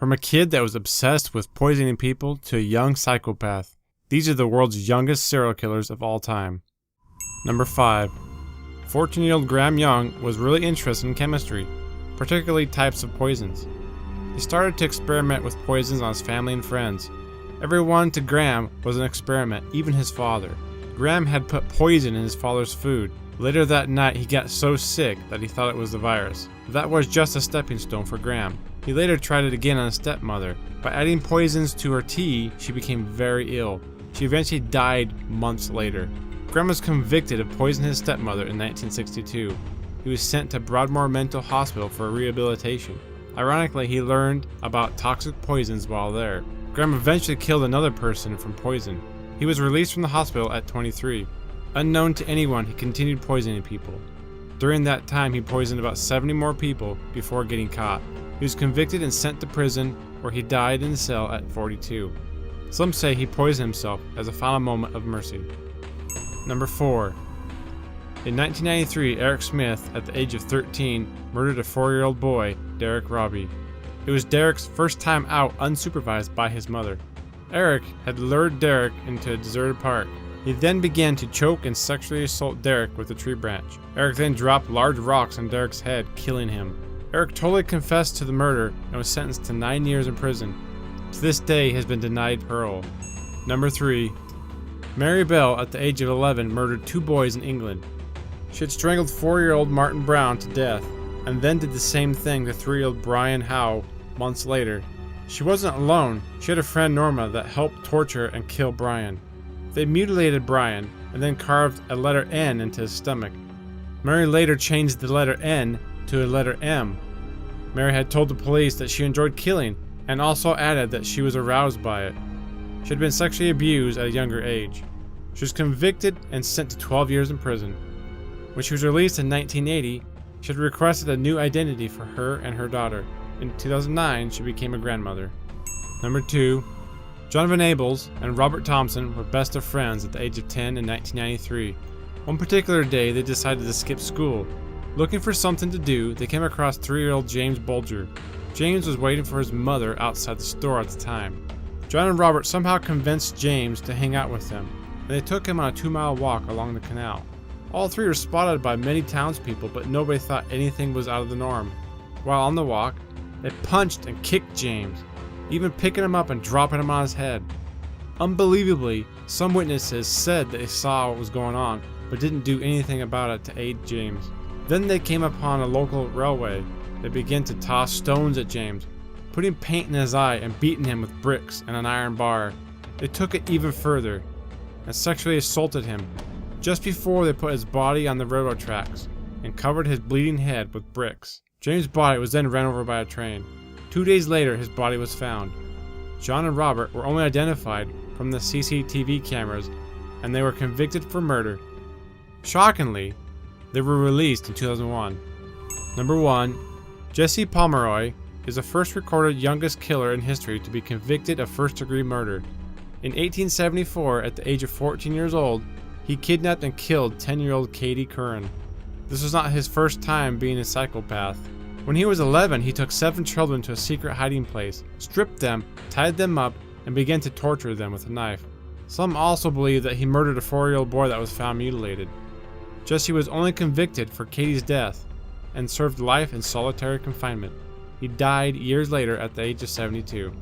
From a kid that was obsessed with poisoning people to a young psychopath, these are the world's youngest serial killers of all time. Number 5. 14-year-old Graham Young was really interested in chemistry, particularly types of poisons. He started to experiment with poisons on his family and friends. Everyone to Graham was an experiment, even his father. Graham had put poison in his father's food. Later that night, he got so sick that he thought it was the virus. That was just a stepping stone for Graham. He later tried it again on his stepmother. By adding poisons to her tea, she became very ill. She eventually died months later. Graham was convicted of poisoning his stepmother in 1962. He was sent to Broadmoor Mental Hospital for rehabilitation. Ironically, he learned about toxic poisons while there. Graham eventually killed another person from poison. He was released from the hospital at 23. Unknown to anyone, he continued poisoning people. During that time, he poisoned about 70 more people before getting caught. He was convicted and sent to prison, where he died in a cell at 42. Some say he poisoned himself as a final moment of mercy. Number 4. In 1993, Erik Smith, at the age of 13, murdered a 4-year-old boy, Derek Robbie. It was Derek's first time out unsupervised by his mother. Erik had lured Derek into a deserted park. He then began to choke and sexually assault Derek with a tree branch. Erik then dropped large rocks on Derek's head, killing him. Erik totally confessed to the murder and was sentenced to 9 years in prison. To this day, he has been denied parole. Number 3. Marybelle, at the age of 11, murdered 2 boys in England. She had strangled 4-year-old Martin Brown to death, and then did the same thing to 3-year-old Brian Howe months later. She wasn't alone. She had a friend, Norma, that helped torture and kill Brian. They mutilated Brian and then carved a letter N into his stomach. Mary later changed the letter N to a letter M. Mary had told the police that she enjoyed killing and also added that she was aroused by it. She had been sexually abused at a younger age. She was convicted and sent to 12 years in prison. When she was released in 1980, she had requested a new identity for her and her daughter. In 2009, she became a grandmother. Number 2. Jonathan Abels and Robert Thompson were best of friends at the age of 10 in 1993. One particular day, they decided to skip school. Looking for something to do, they came across 3-year-old James Bulger. James was waiting for his mother outside the store at the time. John and Robert somehow convinced James to hang out with them, and they took him on a 2-mile walk along the canal. All 3 were spotted by many townspeople, but nobody thought anything was out of the norm. While on the walk, they punched and kicked James, even picking him up and dropping him on his head. Unbelievably, some witnesses said that they saw what was going on, but didn't do anything about it to aid James. Then they came upon a local railway. They began to toss stones at James, putting paint in his eye and beating him with bricks and an iron bar. They took it even further and sexually assaulted him, just before they put his body on the railroad tracks and covered his bleeding head with bricks. James' body was then run over by a train. 2 days later, his body was found. John and Robert were only identified from the CCTV cameras, and they were convicted for murder. Shockingly, they were released in 2001. Number 1. Jesse Pomeroy is the first recorded youngest killer in history to be convicted of first-degree murder. In 1874, at the age of 14 years old, he kidnapped and killed 10-year-old Katie Curran. This was not his first time being a psychopath. When he was 11, he took 7 children to a secret hiding place, stripped them, tied them up, and began to torture them with a knife. Some also believe that he murdered a 4-year-old boy that was found mutilated. Jesse was only convicted for Katie's death and served life in solitary confinement. He died years later at the age of 72.